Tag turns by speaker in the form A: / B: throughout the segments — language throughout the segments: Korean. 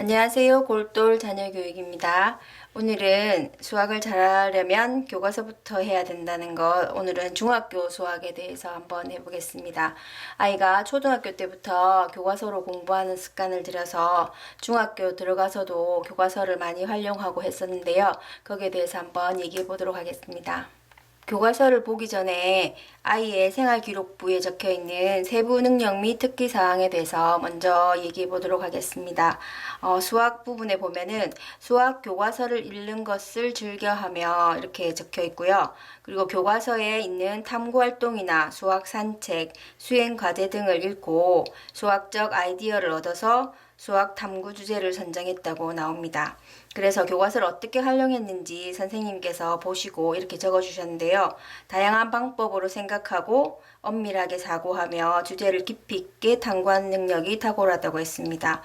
A: 안녕하세요. 골똘 자녀교육입니다. 오늘은 수학을 잘하려면 교과서부터 해야 된다는 것, 오늘은 중학교 수학에 대해서 한번 해보겠습니다. 아이가 초등학교 때부터 교과서로 공부하는 습관을 들여서 중학교 들어가서도 교과서를 많이 활용하고 했었는데요. 거기에 대해서 한번 얘기해 보도록 하겠습니다. 교과서를 보기 전에 아이의 생활기록부에 적혀 있는 세부 능력 및 특기 사항에 대해서 먼저 얘기해 보도록 하겠습니다. 수학 부분에 보면은 수학 교과서를 읽는 것을 즐겨하며 이렇게 적혀 있고요. 그리고 교과서에 있는 탐구활동이나 수학 산책, 수행 과제 등을 읽고 수학적 아이디어를 얻어서 수학 탐구 주제를 선정했다고 나옵니다. 그래서 교과서를 어떻게 활용했는지 선생님께서 보시고 이렇게 적어 주셨는데요. 다양한 방법으로 생각하고 엄밀하게 사고하며 주제를 깊이 있게 탐구하는 능력이 탁월하다고 했습니다.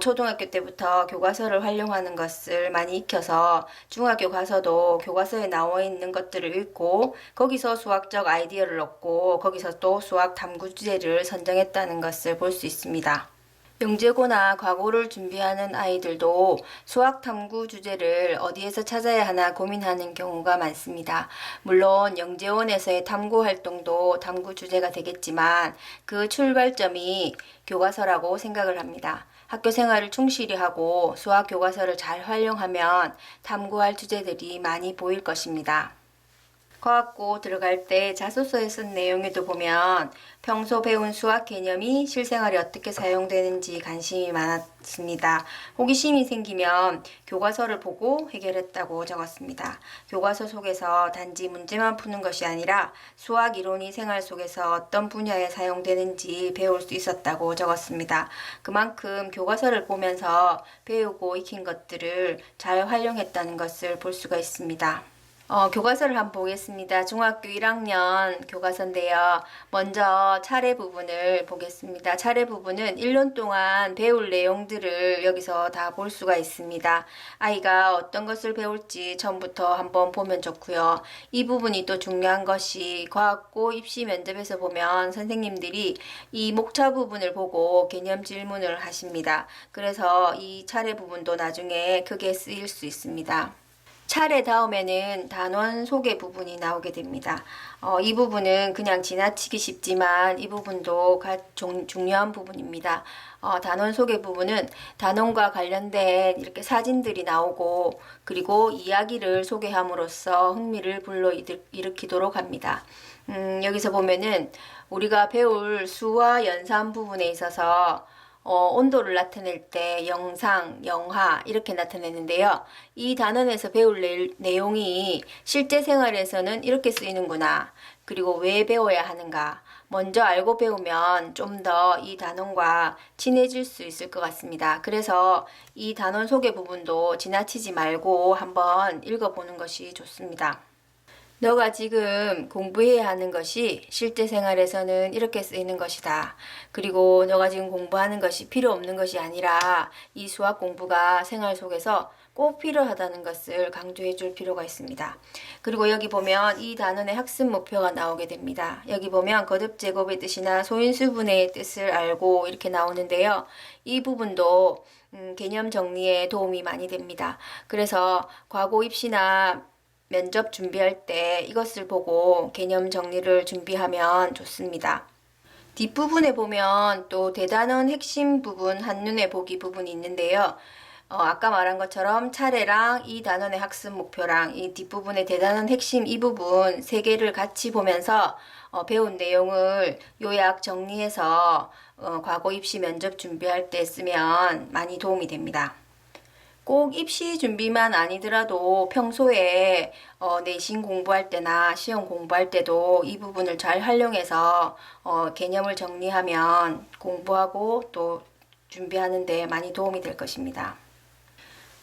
A: 초등학교 때부터 교과서를 활용하는 것을 많이 익혀서 중학교 가서도 교과서에 나와 있는 것들을 읽고 거기서 수학적 아이디어를 얻고 거기서 또 수학 탐구 주제를 선정했다는 것을 볼 수 있습니다. 영재고나 과고를 준비하는 아이들도 수학 탐구 주제를 어디에서 찾아야 하나 고민하는 경우가 많습니다. 물론 영재원에서의 탐구 활동도 탐구 주제가 되겠지만 그 출발점이 교과서라고 생각을 합니다. 학교 생활을 충실히 하고 수학 교과서를 잘 활용하면 탐구할 주제들이 많이 보일 것입니다. 과학고 들어갈 때 자소서에 쓴 내용에도 보면 평소 배운 수학 개념이 실생활에 어떻게 사용되는지 관심이 많았습니다. 호기심이 생기면 교과서를 보고 해결했다고 적었습니다. 교과서 속에서 단지 문제만 푸는 것이 아니라 수학 이론이 생활 속에서 어떤 분야에 사용되는지 배울 수 있었다고 적었습니다. 그만큼 교과서를 보면서 배우고 익힌 것들을 잘 활용했다는 것을 볼 수가 있습니다. 교과서를 한번 보겠습니다. 중학교 1학년 교과서인데요. 먼저 차례 부분을 보겠습니다. 차례 부분은 1년 동안 배울 내용들을 여기서 다 볼 수가 있습니다. 아이가 어떤 것을 배울지 처음부터 한번 보면 좋고요. 이 부분이 또 중요한 것이 과학고 입시 면접에서 보면 선생님들이 이 목차 부분을 보고 개념 질문을 하십니다. 그래서 이 차례 부분도 나중에 크게 쓰일 수 있습니다. 차례 다음에는 단원 소개 부분이 나오게 됩니다. 이 부분은 그냥 지나치기 쉽지만 이 부분도 중요한 부분입니다. 단원 소개 부분은 단원과 관련된 이렇게 사진들이 나오고 그리고 이야기를 소개함으로써 흥미를 불러일으키도록 합니다. 여기서 보면은 우리가 배울 수와 연산 부분에 있어서 온도를 나타낼 때 영상, 영하 이렇게 나타내는데요. 이 단원에서 배울 내용이 실제 생활에서는 이렇게 쓰이는구나. 그리고 왜 배워야 하는가. 먼저 알고 배우면 좀 더 이 단원과 친해질 수 있을 것 같습니다. 그래서 이 단원 소개 부분도 지나치지 말고 한번 읽어보는 것이 좋습니다. 너가 지금 공부해야 하는 것이 실제 생활에서는 이렇게 쓰이는 것이다. 그리고 너가 지금 공부하는 것이 필요 없는 것이 아니라 이 수학 공부가 생활 속에서 꼭 필요하다는 것을 강조해 줄 필요가 있습니다. 그리고 여기 보면 이 단원의 학습 목표가 나오게 됩니다. 여기 보면 거듭 제곱의 뜻이나 소인수분해의 뜻을 알고 이렇게 나오는데요. 이 부분도 개념 정리에 도움이 많이 됩니다. 그래서 과거 입시나 면접 준비할 때 이것을 보고 개념 정리를 준비하면 좋습니다. 뒷부분에 보면 또 대단원 핵심 부분, 한눈에 보기 부분이 있는데요. 아까 말한 것처럼 차례랑 이 단원의 학습 목표랑 이 뒷부분의 대단원 핵심 이 부분 세 개를 같이 보면서 배운 내용을 요약 정리해서 과거 입시 면접 준비할 때 쓰면 많이 도움이 됩니다. 꼭 입시 준비만 아니더라도 평소에 내신 공부할 때나 시험 공부할 때도 이 부분을 잘 활용해서 개념을 정리하면 공부하고 또 준비하는 데 많이 도움이 될 것입니다.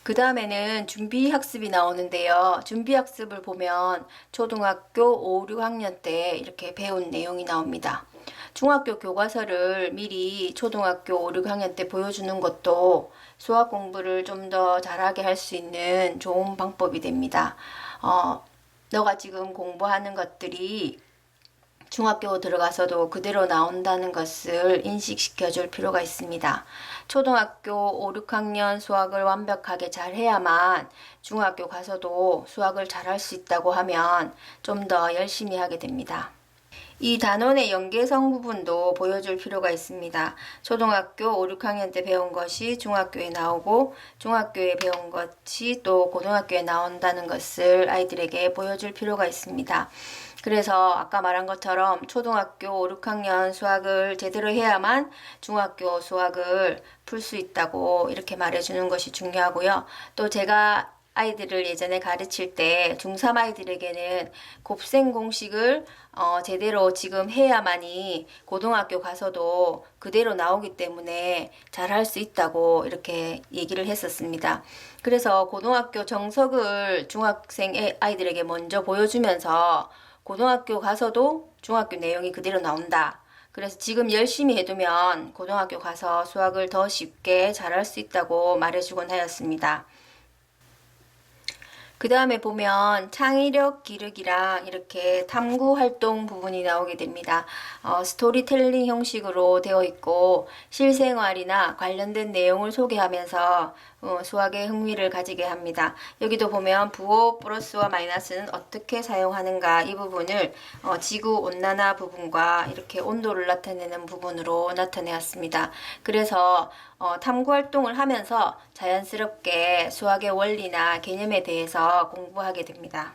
A: 그 다음에는 준비학습이 나오는데요. 준비학습을 보면 초등학교 5, 6학년 때 이렇게 배운 내용이 나옵니다. 중학교 교과서를 미리 초등학교 5, 6학년 때 보여주는 것도 수학 공부를 좀 더 잘하게 할 수 있는 좋은 방법이 됩니다. 너가 지금 공부하는 것들이 중학교 들어가서도 그대로 나온다는 것을 인식시켜 줄 필요가 있습니다. 초등학교 5, 6학년 수학을 완벽하게 잘 해야만 중학교 가서도 수학을 잘할 수 있다고 하면 좀 더 열심히 하게 됩니다. 이 단원의 연계성 부분도 보여줄 필요가 있습니다. 초등학교 5, 6학년 때 배운 것이 중학교에 나오고 중학교에 배운 것이 또 고등학교에 나온다는 것을 아이들에게 보여줄 필요가 있습니다. 그래서 아까 말한 것처럼 초등학교 5, 6학년 수학을 제대로 해야만 중학교 수학을 풀 수 있다고 이렇게 말해주는 것이 중요하고요. 또 제가 아이들을 예전에 가르칠 때 중3 아이들에게는 곱셈 공식을 제대로 지금 해야만이 고등학교 가서도 그대로 나오기 때문에 잘할 수 있다고 이렇게 얘기를 했었습니다. 그래서 고등학교 정석을 중학생 아이들에게 먼저 보여주면서 고등학교 가서도 중학교 내용이 그대로 나온다. 그래서 지금 열심히 해두면 고등학교 가서 수학을 더 쉽게 잘할 수 있다고 말해주곤 하였습니다. 그 다음에 보면 창의력 기르기랑 이렇게 탐구 활동 부분이 나오게 됩니다. 스토리텔링 형식으로 되어 있고 실생활이나 관련된 내용을 소개하면서 수학에 흥미를 가지게 합니다. 여기도 보면 부호 플러스와 마이너스는 어떻게 사용하는가 이 부분을 지구 온난화 부분과 이렇게 온도를 나타내는 부분으로 나타내었습니다. 그래서 탐구 활동을 하면서 자연스럽게 수학의 원리나 개념에 대해서 공부하게 됩니다.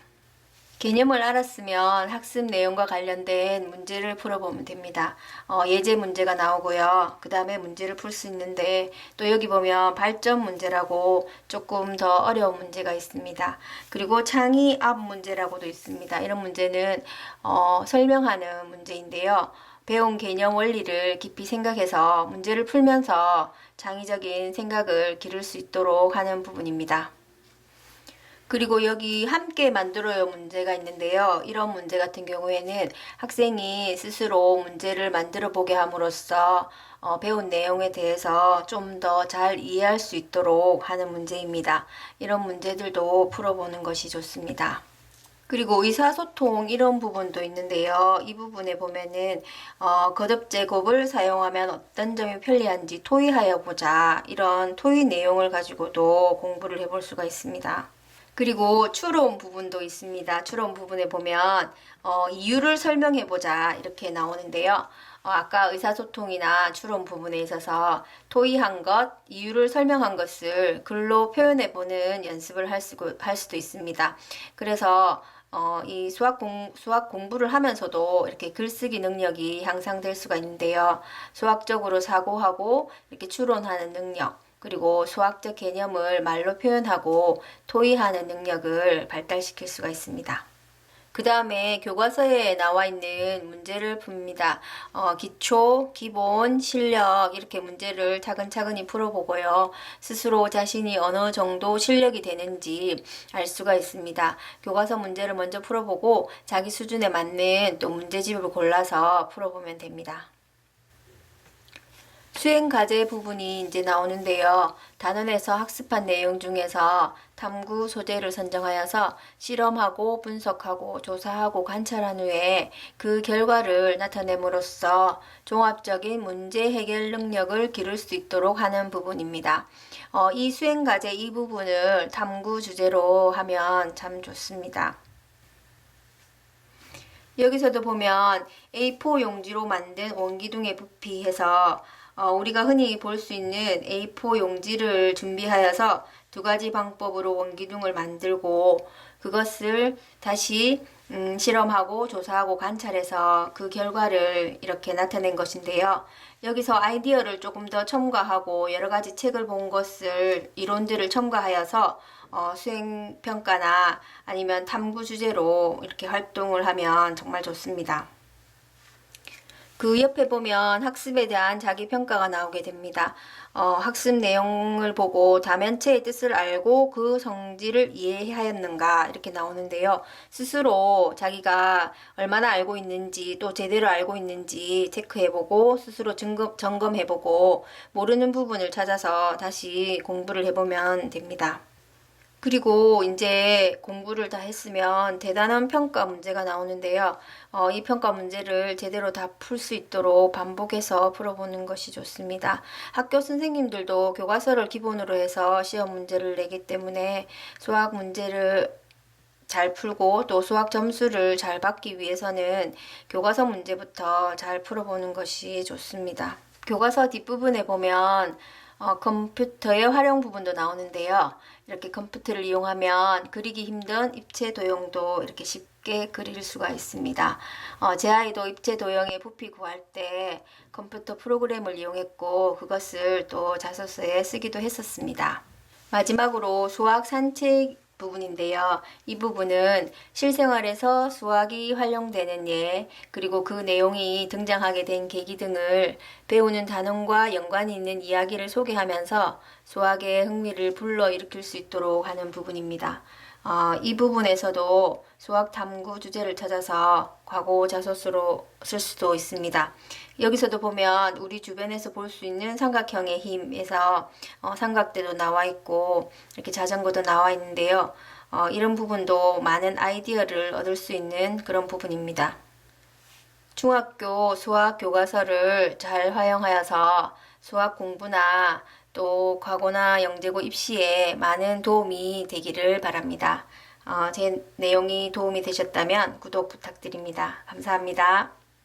A: 개념을 알았으면 학습 내용과 관련된 문제를 풀어보면 됩니다. 예제 문제가 나오고요. 그 다음에 문제를 풀 수 있는데 또 여기 보면 발전 문제라고 조금 더 어려운 문제가 있습니다. 그리고 창의 앞 문제라고도 있습니다. 이런 문제는 설명하는 문제인데요. 배운 개념 원리를 깊이 생각해서 문제를 풀면서 창의적인 생각을 기를 수 있도록 하는 부분입니다. 그리고 여기 함께 만들어요 문제가 있는데요. 이런 문제 같은 경우에는 학생이 스스로 문제를 만들어 보게 함으로써 배운 내용에 대해서 좀 더 잘 이해할 수 있도록 하는 문제입니다. 이런 문제들도 풀어보는 것이 좋습니다. 그리고 의사소통 이런 부분도 있는데요. 이 부분에 보면은 거듭제곱을 사용하면 어떤 점이 편리한지 토의하여 보자. 이런 토의 내용을 가지고도 공부를 해볼 수가 있습니다. 그리고 추론 부분도 있습니다. 추론 부분에 보면 이유를 설명해 보자 이렇게 나오는데요. 아까 의사소통이나 추론 부분에 있어서 토의한 것, 이유를 설명한 것을 글로 표현해 보는 연습을 할 수도 있습니다. 그래서 이 수학 공부를 하면서도 이렇게 글쓰기 능력이 향상될 수가 있는데요. 수학적으로 사고하고 이렇게 추론하는 능력, 그리고 수학적 개념을 말로 표현하고 토의하는 능력을 발달시킬 수가 있습니다. 그 다음에 교과서에 나와 있는 문제를 풉니다. 기초, 기본, 실력 이렇게 문제를 차근차근히 풀어보고요. 스스로 자신이 어느 정도 실력이 되는지 알 수가 있습니다. 교과서 문제를 먼저 풀어보고 자기 수준에 맞는 또 문제집을 골라서 풀어보면 됩니다. 수행 과제 부분이 이제 나오는데요. 단원에서 학습한 내용 중에서 탐구 소재를 선정하여서 실험하고 분석하고 조사하고 관찰한 후에 그 결과를 나타냄으로써 종합적인 문제 해결 능력을 기를 수 있도록 하는 부분입니다. 이 수행 과제 이 부분을 탐구 주제로 하면 참 좋습니다. 여기서도 보면 A4 용지로 만든 원기둥의 부피 해서 우리가 흔히 볼 수 있는 A4 용지를 준비하여서 두 가지 방법으로 원기둥을 만들고 그것을 다시 실험하고 조사하고 관찰해서 그 결과를 이렇게 나타낸 것인데요. 여기서 아이디어를 조금 더 첨가하고 여러 가지 책을 본 것을 이론들을 첨가하여서 수행평가나 아니면 탐구 주제로 이렇게 활동을 하면 정말 좋습니다. 그 옆에 보면 학습에 대한 자기평가가 나오게 됩니다. 학습 내용을 보고 다면체의 뜻을 알고 그 성질을 이해하였는가 이렇게 나오는데요. 스스로 자기가 얼마나 알고 있는지 또 제대로 알고 있는지 체크해보고 스스로 점검해보고 모르는 부분을 찾아서 다시 공부를 해보면 됩니다. 그리고 이제 공부를 다 했으면 대단원 평가 문제가 나오는데요. 이 평가 문제를 제대로 다 풀 수 있도록 반복해서 풀어보는 것이 좋습니다. 학교 선생님들도 교과서를 기본으로 해서 시험 문제를 내기 때문에 수학 문제를 잘 풀고 또 수학 점수를 잘 받기 위해서는 교과서 문제부터 잘 풀어보는 것이 좋습니다. 교과서 뒷부분에 보면 컴퓨터의 활용 부분도 나오는데요. 이렇게 컴퓨터를 이용하면 그리기 힘든 입체 도형도 이렇게 쉽게 그릴 수가 있습니다. 제 아이도 입체 도형의 부피 구할 때 컴퓨터 프로그램을 이용했고 그것을 또 자소서에 쓰기도 했었습니다. 마지막으로 수학 산책 부분인데요. 이 부분은 실생활에서 수학이 활용되는 예, 그리고 그 내용이 등장하게 된 계기 등을 배우는 단원과 연관이 있는 이야기를 소개하면서 수학의 흥미를 불러일으킬 수 있도록 하는 부분입니다. 이 부분에서도 수학 탐구 주제를 찾아서 과거 자소서로 쓸 수도 있습니다. 여기서도 보면 우리 주변에서 볼 수 있는 삼각형의 힘에서 삼각대도 나와 있고 이렇게 자전거도 나와 있는데요. 이런 부분도 많은 아이디어를 얻을 수 있는 그런 부분입니다. 중학교 수학 교과서를 잘 활용하여서 수학 공부나 또 과거나 영재고 입시에 많은 도움이 되기를 바랍니다. 제 내용이 도움이 되셨다면 구독 부탁드립니다. 감사합니다.